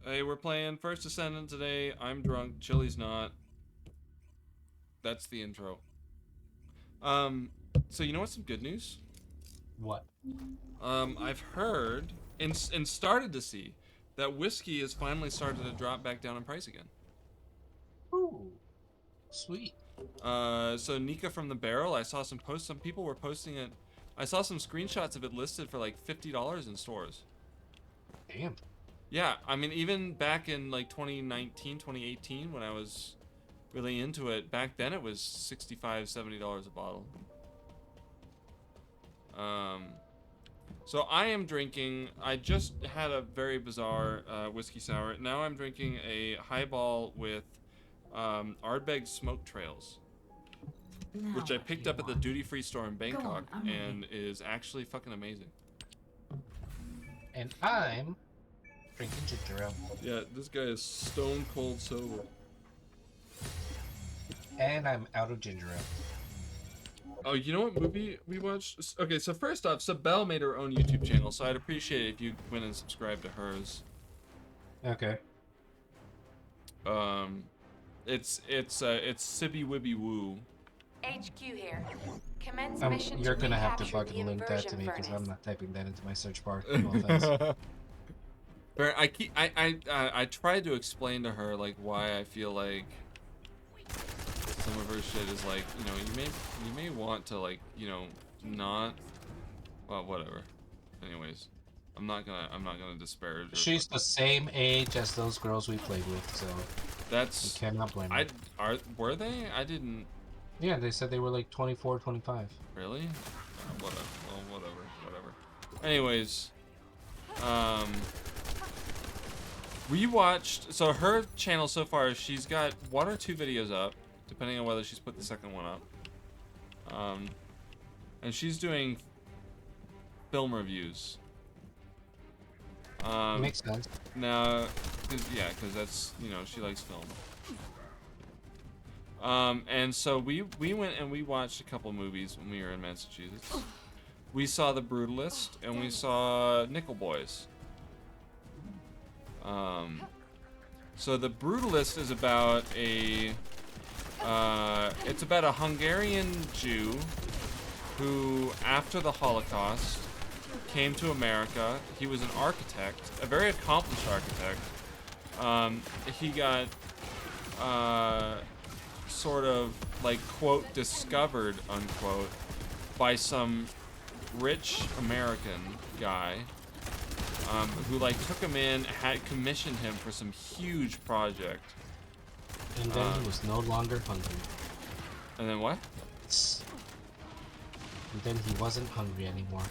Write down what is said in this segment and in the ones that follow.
Hey, we're playing First Descendant today. I'm drunk. Chili's not. That's the intro. Um, so you know what's some good news? What? I've heard and started to see that whiskey is finally started to drop back down in price again. Ooh, sweet. So Nika from the Barrel, I saw some posts. Some people were posting it. I saw some screenshots of it listed for like $50 in stores. Damn. Yeah, I mean, even back in like 2019, 2018, when I was really into it, back then it was $65, $70 a bottle. Um, so I am drinking, I just had a very bizarre whiskey sour. Now I'm drinking a highball with Ardbeg Smoke Trails, Now which I what do picked you up at the want? duty-free store in Go Bangkok on, I'm ready. and is actually fucking amazing. And I'm drinking ginger ale. Yeah, this guy is stone cold sober. And I'm out of ginger ale. Oh, you know what movie we watched? Okay, so first off, Sabelle made her own YouTube channel, so I'd appreciate it if you went and subscribed to hers. Okay. Um, it's Sibby Wibby Woo. HQ here. Commence mission to You're gonna have to recapture the fucking link that to inversion me because I'm furnace. not typing that into my search bar. No offense. I tried to explain to her like why I feel like some of her shit is like, you know, you may want to like, you know, not, well, whatever. Anyways, I'm not gonna disparage her. She's the same age as those girls we played with, so you That's cannot blame her. were they? I didn't Yeah, they said they were like 24, 25. really. Whatever. Well, whatever. Anyways, um, we watched. So her channel so far, she's got 1 or 2 videos up, depending on whether she's put the second one up. And she's doing film reviews. Makes sense. Now, cause that's, you know, she likes film. And so we went and we watched a couple movies when we were in Massachusetts. We saw The Brutalist and we saw Nickel Boys. So The Brutalist is about it's about a Hungarian Jew who, after the Holocaust, came to America. He was an architect, a very accomplished architect. He got sort of like, quote, discovered, unquote, by some rich American guy who like took him in, had commissioned him for some huge project. And then he was no longer hungry. And then what? And then he wasn't hungry anymore.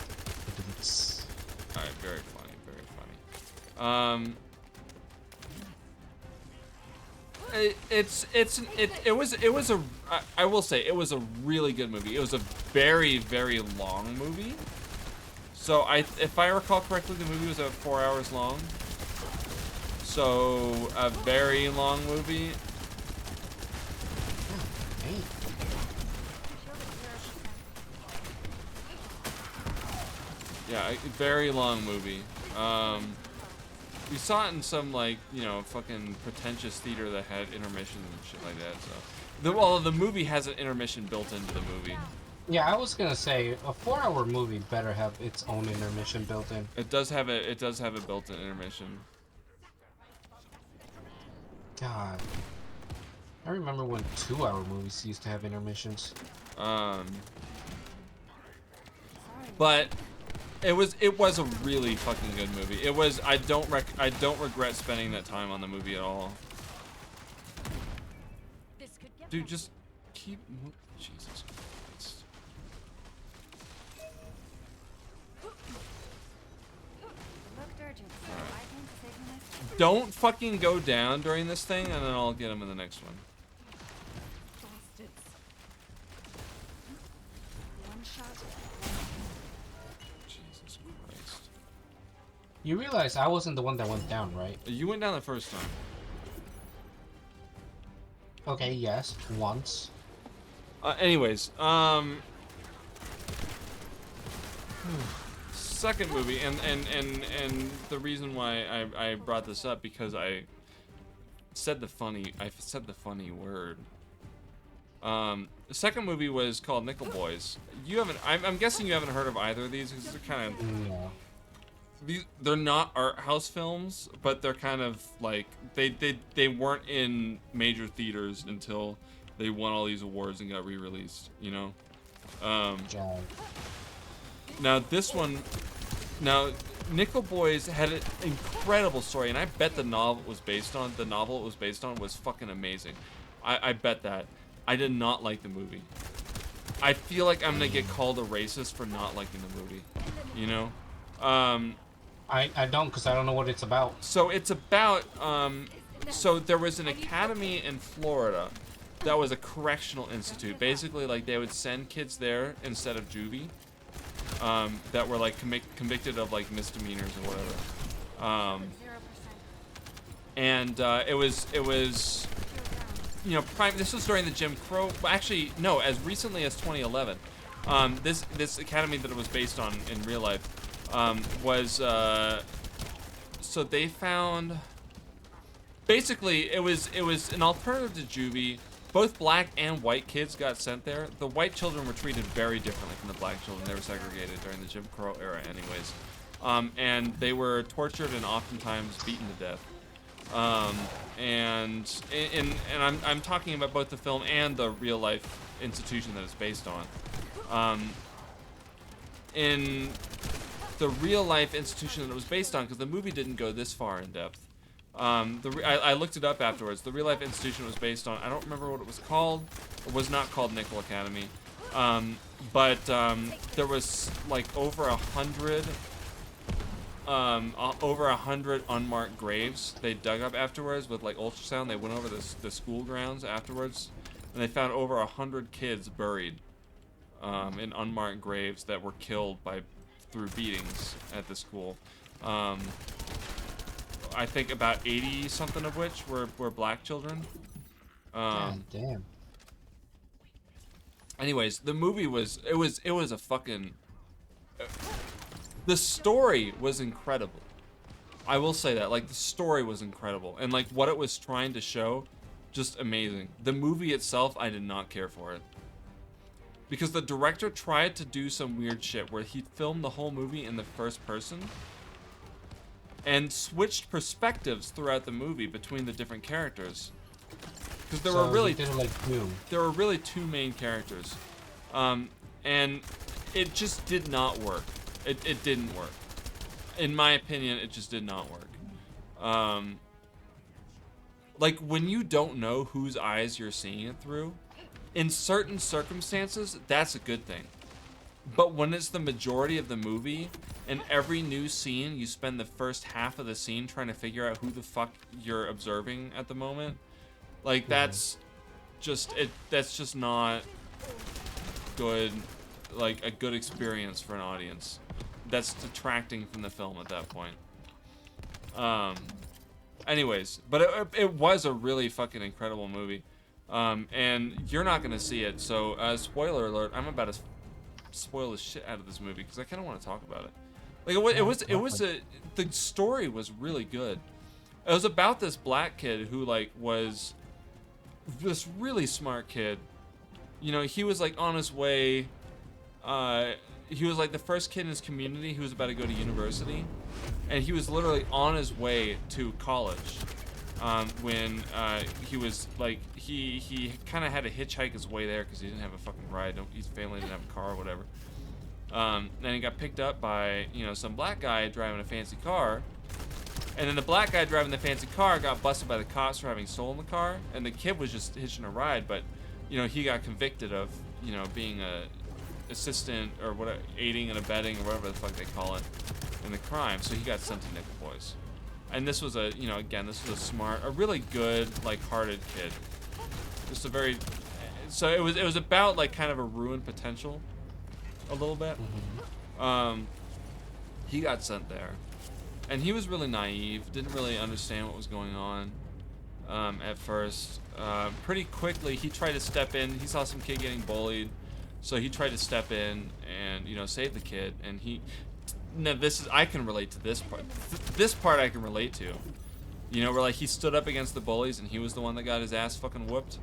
Alright, very funny, very funny. I will say it was a really good movie. It was a very, very long movie. So if I recall correctly, the movie was about 4 hours long. So a very long movie. Hey. Yeah, a very long movie. We saw it in some, like, you know, fucking pretentious theater that had intermissions and shit like that. So, the movie has an intermission built into the movie. Yeah, I was gonna say a 4-hour movie better have its own intermission built in. It does have a built-in intermission. God, I remember when 2-hour movies used to have intermissions. But it was a really fucking good movie. It was. I don't regret spending that time on the movie at all. Dude, just keep. Jesus Christ. Don't fucking go down during this thing, and then I'll get him in the next one. Jesus Christ. You realize I wasn't the one that went down, right? You went down the first time. Okay, yes, once. Anyways, second movie, and the reason why I brought this up because I said the funny word. The second movie was called Nickel Boys. You haven't. I'm guessing you haven't heard of either of these because they're kind of. No. They're not art house films, but they're kind of like they weren't in major theaters until they won all these awards and got re-released. You know. Jive. Now this one, Nickel Boys had an incredible story, and I bet the novel it was based on was fucking amazing. I bet that. I did not like the movie. I feel like I'm gonna get called a racist for not liking the movie. You know? I don't, because I don't know what it's about. So it's about, so there was an academy in Florida that was a correctional institute. Basically, like, they would send kids there instead of juvie, that were, like, convicted of, like, misdemeanors or whatever. And it was, you know, this was during the Jim Crow, actually, no, as recently as 2011. This academy that it was based on in real life, was, so they found, basically, it was an alternative to juvie. Both black and white kids got sent there. The white children were treated very differently from the black children. They were segregated during the Jim Crow era anyways. And they were tortured and oftentimes beaten to death. And I'm talking about both the film and the real life institution that it's based on. In the real life institution that it was based on, because the movie didn't go this far in depth. I looked it up afterwards. The real life institution it was based on, I don't remember what it was called. It was not called Nickel Academy. But there was like over 100 unmarked graves they dug up afterwards with like ultrasound. They went over the school grounds afterwards, and they found over 100 kids buried in unmarked graves that were killed through beatings at the school. I think about 80 something of which were black children. God damn. Anyways, the movie was a fucking. The story was incredible. I will say that, like, the story was incredible, and like what it was trying to show, just amazing. The movie itself, I did not care for it. Because the director tried to do some weird shit where he filmed the whole movie in the first person and switched perspectives throughout the movie between the different characters. Because there were really two main characters. And it just did not work. It didn't work. In my opinion, it just did not work. Like, when you don't know whose eyes you're seeing it through, in certain circumstances, that's a good thing. But when it's the majority of the movie, and every new scene, you spend the first half of the scene trying to figure out who the fuck you're observing at the moment, like, that's just not good, like, a good experience for an audience. That's detracting from the film at that point. Anyways, but it was a really fucking incredible movie. And you're not gonna see it, so spoiler alert, I'm about to spoil the shit out of this movie because I kind of want to talk about it. Like, the story was really good. It was about this black kid who, like, was this really smart kid. You know, he was, like, on his way, he was, like, the first kid in his community who was about to go to university, and he was literally on his way to college. When he was, like, he kind of had to hitchhike his way there because he didn't have a fucking ride. His family didn't have a car or whatever. Then he got picked up by, you know, some black guy driving a fancy car. And then the black guy driving the fancy car got busted by the cops for having stolen the car. And the kid was just hitching a ride, but, you know, he got convicted of, you know, being a assistant or whatever, aiding and abetting or whatever the fuck they call it in the crime. So he got sent to Nickel Boys. And this was a, you know, again, this was a really good, like, hearted kid. Just a very, so it was about, like, kind of a ruined potential, a little bit. He got sent there, and he was really naive, didn't really understand what was going on at first. Pretty quickly, he tried to step in. He saw some kid getting bullied, so he tried to step in and, you know, save the kid. And no, I can relate to this part. This part I can relate to. You know, where like he stood up against the bullies and he was the one that got his ass fucking whooped.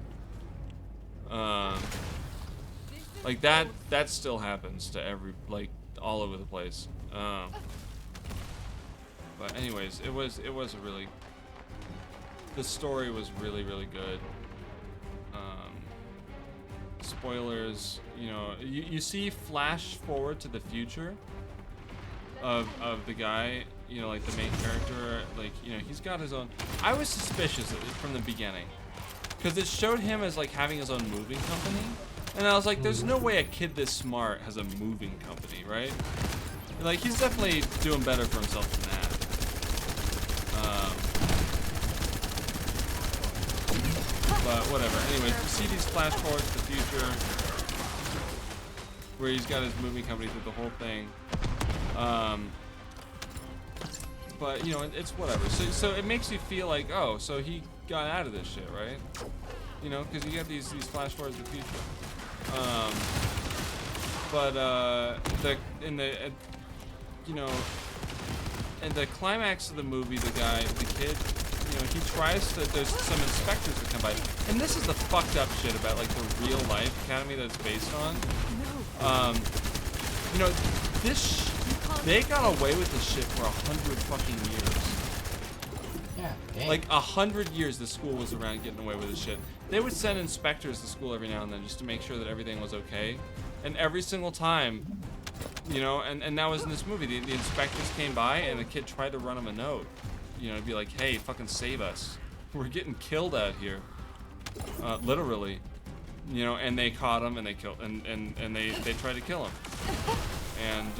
Like that still happens to like all over the place. But anyways, it was a really, the story was really good. Spoilers, you know, you see flash forward to the future of the guy, you know, like the main character, like, you know, he's got his own. I was suspicious of it from the beginning because it showed him as like having his own moving company, and I was like, there's no way a kid this smart has a moving company, right? Like, he's definitely doing better for himself than that. But whatever. Anyways, you see these flash forwards to the future where he's got his moving company through the whole thing. But you know, it's whatever. So it makes you feel like, oh, so he got out of this shit, right? You know, because you get these flash forwards to the future. You know, in the climax of the movie, the kid, you know, he tries to, there's some inspectors that come by, and this is the fucked up shit about like the real life academy that it's based on. You know, they got away with this shit for 100 fucking years. Yeah, dang. Like 100 years the school was around getting away with this shit. They would send inspectors to school every now and then just to make sure that everything was okay. And every single time, you know, and that was in this movie, the inspectors came by and the kid tried to run him a note. You know, to be like, hey, fucking save us. We're getting killed out here. Literally. You know, and they caught him and they killed, and they tried to kill him. And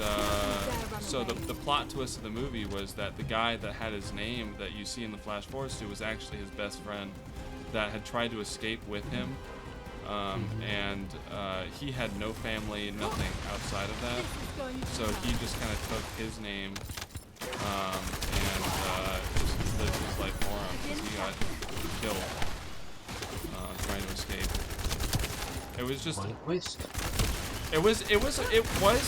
so the plot twist of the movie was that the guy that had his name that you see in the flash forwards to was actually his best friend that had tried to escape with him. And he had no family, nothing outside of that. So he just kind of took his name and just lived his life for him because he got killed trying to escape. It was just. It was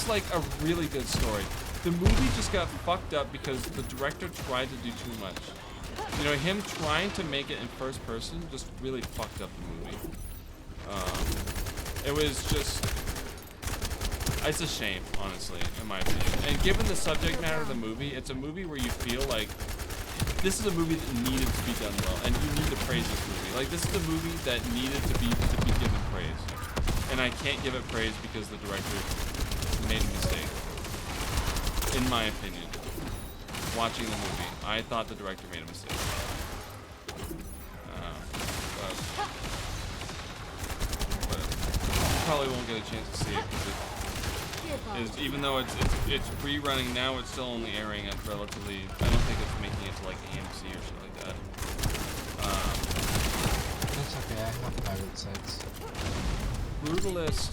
like a really good story. The movie just got fucked up because the director tried to do too much. You know, him trying to make it in first person just really fucked up the movie. It was just, it's a shame, honestly, in my opinion. And given the subject matter of the movie, it's a movie where you feel like this is a movie that needed to be done well, and you need to praise this movie. Like, this is a movie that needed to be given praise. And I can't give it praise because the director made a mistake. In my opinion. Watching the movie, I thought the director made a mistake. But you probably won't get a chance to see it because it is, even though it's rerunning now, it's still only airing at relatively, I don't think it's making it to like AMC or shit like that. That's okay, I have pirate sites. Brutalist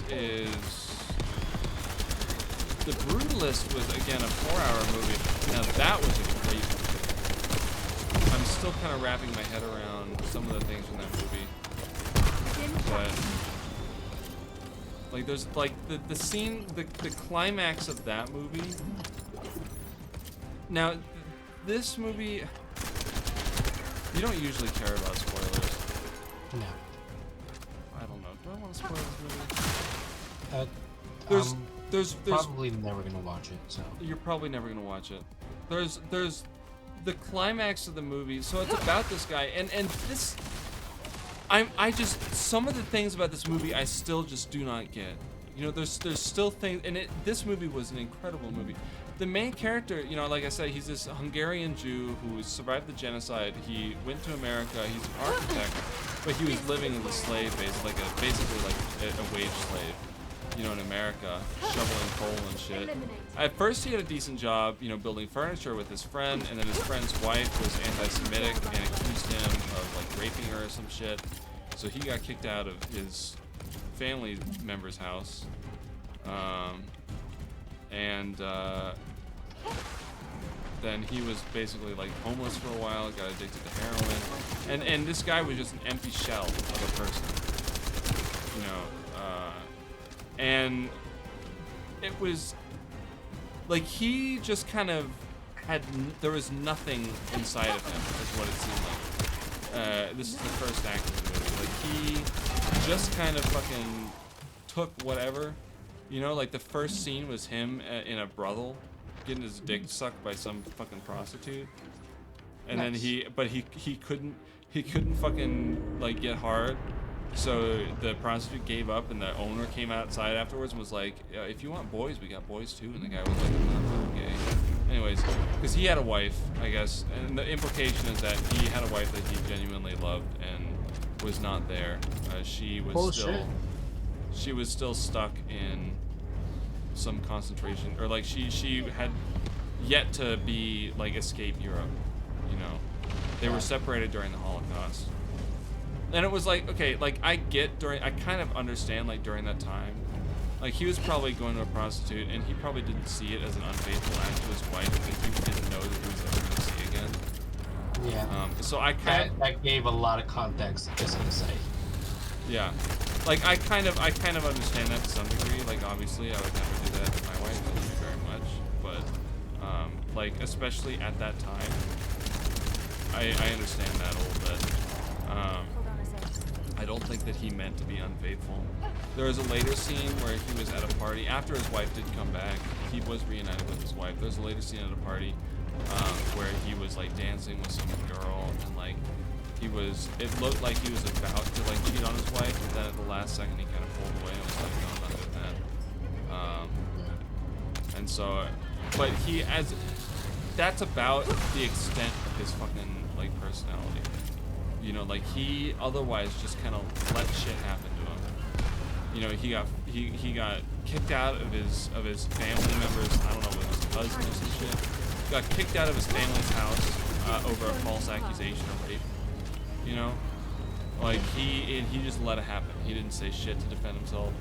The Brutalist was, again, a 4-hour movie. Now, that was a great movie. I'm still kind of wrapping my head around some of the things in that movie. But, like, there's, like, the scene, the climax of that movie. Now, this movie, you don't usually care about spoilers. No. I don't know. Do I want to spoil this movie? There's probably never gonna watch it, so. You're probably never gonna watch it. There's the climax of the movie. So it's about this guy, and this. I just, some of the things about this movie I still just do not get. You know, there's still things, and this movie was an incredible movie. The main character, you know, like I said, he's this Hungarian Jew who survived the genocide. He went to America. He's an architect, but he was living as a slave, basically like a wage slave. You know, in America, shoveling coal and shit. At first, he had a decent job, you know, building furniture with his friend, and then his friend's wife was anti-Semitic and accused him of like raping her or some shit. So he got kicked out of his family member's house, then he was basically like homeless for a while, got addicted to heroin, and this guy was just an empty shell of a person, you know. And it was like he just kind of there was nothing inside of him, is what it seemed like. This is the first act of the movie. Like he just kind of fucking took whatever, you know, like the first scene was him in a brothel getting his dick sucked by some fucking prostitute, and then he couldn't fucking like get hard, so the prostitute gave up, and the owner came outside afterwards and was like, if you want boys, we got boys too. And the guy was like, I'm not fucking gay. Anyways, because he had a wife, I guess, and the implication is that he had a wife that he genuinely loved and was not there. She was still stuck in some concentration, or like she had yet to be like escape Europe, you know. They were separated during the Holocaust. And it was like, okay, like I kind of understand like during that time, like he was probably going to a prostitute and he probably didn't see it as an unfaithful act to his wife because he didn't know that he was ever going to see again. Yeah. So I kind of that gave a lot of context, just gonna say. Yeah. Like I kind of understand that to some degree. Like obviously I would never do that to my wife. I love you very much. But like especially at that time, I understand that a little bit. I don't think that he meant to be unfaithful. There was a later scene where he was at a party after his wife did come back. He was reunited with his wife. There's a later scene at a party where he was like dancing with some girl, and like it looked like he was about to like cheat on his wife, but then at the last second he kind of pulled away and was like, no, I'm not doing that. And so, but that's about the extent of his fucking like personality. You know, like he otherwise just kind of let shit happen to him. You know, he got kicked out of his family members. I don't know, with his husband or some shit. Got kicked out of his family's house over a false accusation of rape. You know, like he just let it happen. He didn't say shit to defend himself.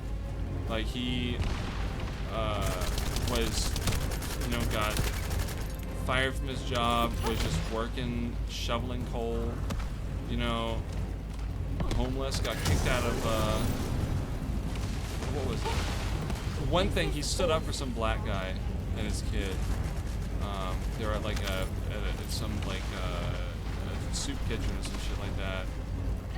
Like he was, you know, got fired from his job. Was just working, shoveling coal. You know, homeless, got kicked out of, what was it? One thing, he stood up for some black guy and his kid. They were at like some soup kitchen or some shit like that.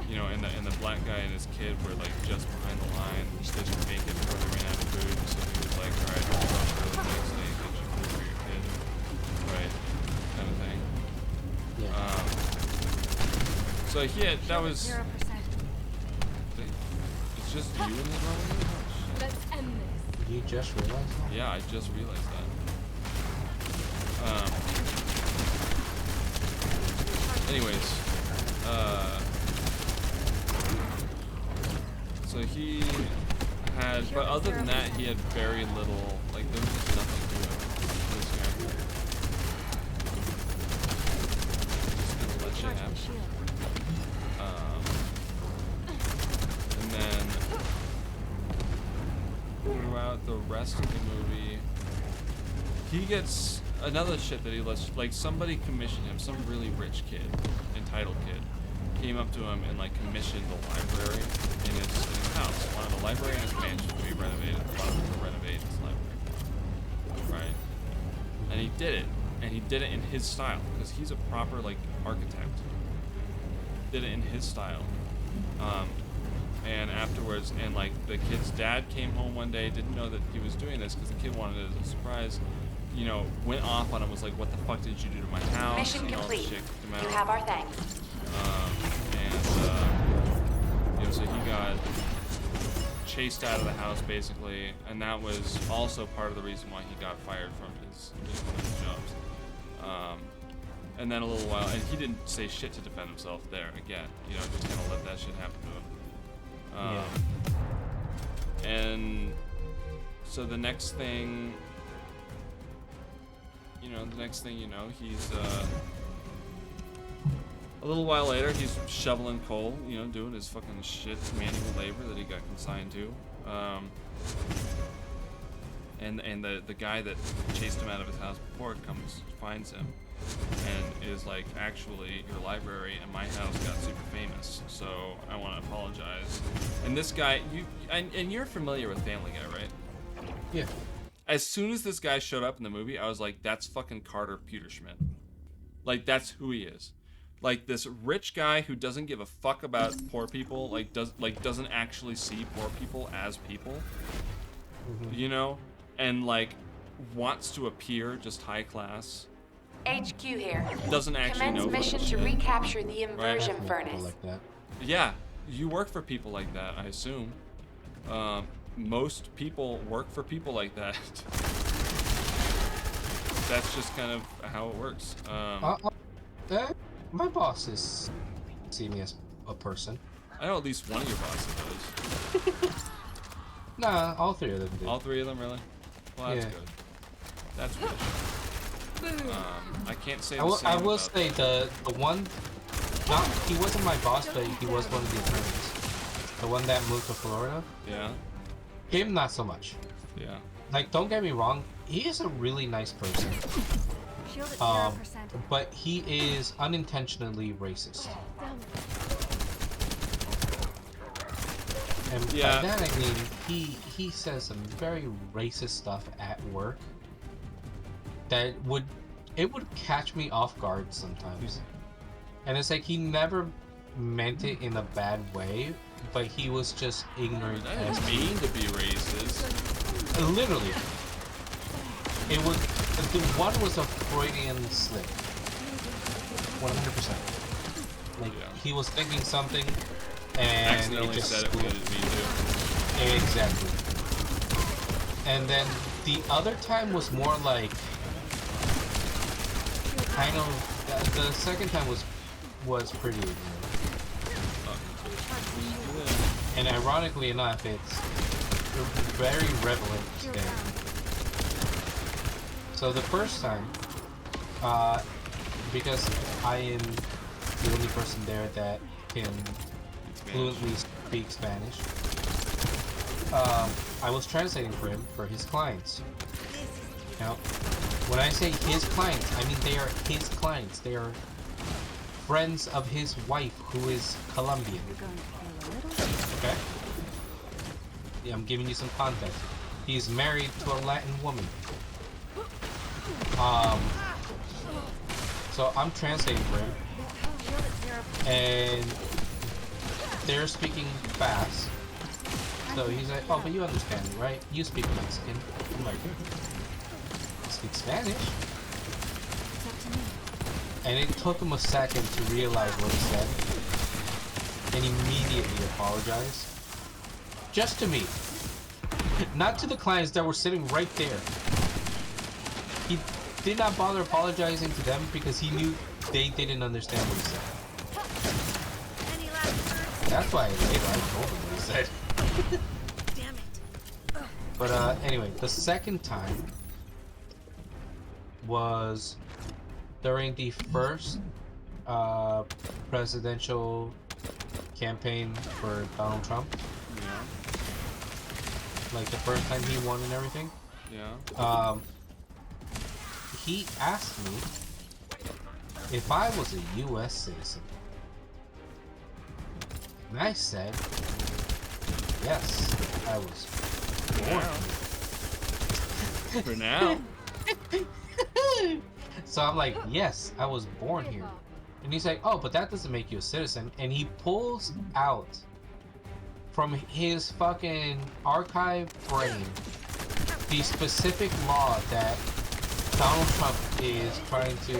You know, and the black guy and his kid were like just behind the line. They didn't make it before they ran out of food, so he was like, alright, I'll go up early the next day and get you food for your kid. Right, kind of thing. Yeah. So yeah, that was. 0%. It's just you in this room. Let's end this. You just realized that? Yeah, I just realized that. Anyways, so he had, but other than that, he had very little. Like there was just nothing to it. This character. Just kind of let shit happen. And then throughout the rest of the movie, he gets another shit that he lets, like somebody commissioned him, some really rich kid, entitled kid, came up to him and like commissioned the library in his house. Wanted the library in his mansion to be renovated, wanted him to renovate his library. Right? And he did it. And he did it in his style, because he's a proper like architect. Did it in his style. And afterwards, and like the kid's dad came home one day, didn't know that he was doing this because the kid wanted it as a surprise. You know, went off on him, was like, "What the fuck did you do to my house?" Mission and all this complete. shit kicked him out. You have our thanks. You know, so he got chased out of the house basically, and that was also part of the reason why he got fired from his one of his jobs. And then a little while, and he didn't say shit to defend himself there again. You know, just kind of let that shit happen to him. And so the next thing you know, he's a little while later, he's shoveling coal, you know, doing his fucking shit manual labor that he got consigned to. And the guy that chased him out of his house before finds him, and is like, actually, your library and my house got super famous, so I want to apologize. And this guy, and you're familiar with Family Guy, right? Yeah. As soon as this guy showed up in the movie, I was like, that's fucking Carter Peterschmidt. Like, that's who he is. Like, this rich guy who doesn't give a fuck about poor people, doesn't actually see poor people as people, you know, and like wants to appear just high class. HQ here. Doesn't actually Commence know mission fucking to shit. recapture the inversion People furnace. like that. Yeah, you work for people like that, I assume. Most people work for people like that. That's just kind of how it works. My bosses see me as a person. I know at least one of your bosses does. Nah, all three of them do. All three of them, really? Well, that's Yeah. good. That's wish. I can't say the I will same say the one, not he wasn't my boss, but he was one of the attorneys. The one that moved to Florida. Yeah, Him, not so much. yeah. Like, don't get me wrong, he is a really nice person. Shield at 0%. But he is unintentionally racist. And Yeah. by that I mean he says some very racist stuff at work that would catch me off guard sometimes. And it's like he never meant it in a bad way, but he was just ignorant I as didn't mean to be racist. literally. It was the one was a Freudian slip. 100%. Like Yeah. he was thinking something and Accidentally it just said it when slipped. it didn't mean to. Exactly. And then the other time was more like kind of the second time was pretty ignorant. And ironically enough, it's very relevant today. So the first time, because I am the only person there that can fluently speak Spanish, I was translating for him for his clients. Now, when I say his clients, I mean they are his clients. They are friends of his wife, who is Colombian. Okay? Yeah, I'm giving you some context. He's married to a Latin woman. So I'm translating for him, and they're speaking fast. So he's like, "Oh, but you understand me, right? You speak Mexican." I'm like, "I speak Spanish." And it took him a second to realize what he said, and immediately apologized. Just to me. Not to the clients that were sitting right there. He did not bother apologizing to them because he knew they didn't understand what he said. That's why later I told him what he said. Damn it. But anyway, the second time was during the first presidential campaign for Donald Trump. Yeah, Like the first time he won and everything. yeah. He asked me if I was a U.S. citizen. And I said, yes, I was born For now. here. So I'm like, yes, I was born here. And he's like, oh, but that doesn't make you a citizen. And he pulls out from his fucking archive brain the specific law that Donald Trump is trying to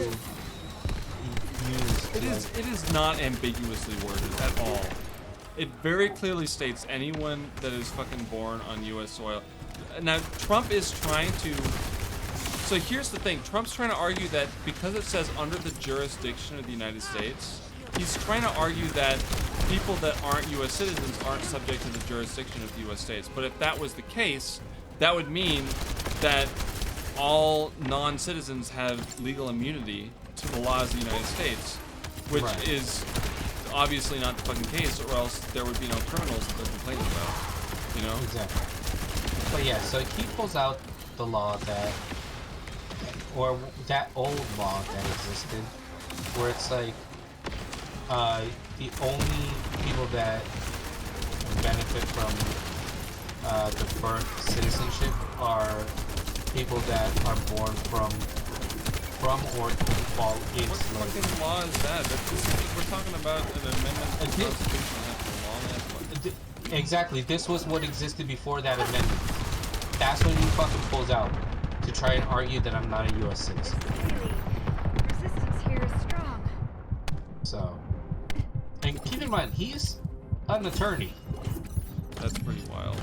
use. It is not ambiguously worded at all. It very clearly states anyone that is fucking born on U.S. soil. Now, Trump is trying to... So here's the thing. Trump's trying to argue that because it says under the jurisdiction of the United States, he's trying to argue that people that aren't U.S. citizens aren't subject to the jurisdiction of the U.S. states. But if that was the case, that would mean that all non-citizens have legal immunity to the laws of the United States, which Right. is obviously not the fucking case, or else there would be no criminals that they're complaining about, you know? Exactly. But yeah, so he pulls out the law that, or that old law that existed, where it's like, the only people that benefit from the birth citizenship are people that are born from or fall in What slavery. fucking law is that? We're talking about an amendment to the Constitution after a long ass one. Exactly. This was what existed before that amendment. That's when he fucking pulls out to try and argue that I'm not a U.S. citizen. Clearly, resistance here is strong. So, and keep in mind, he's an attorney. That's pretty wild.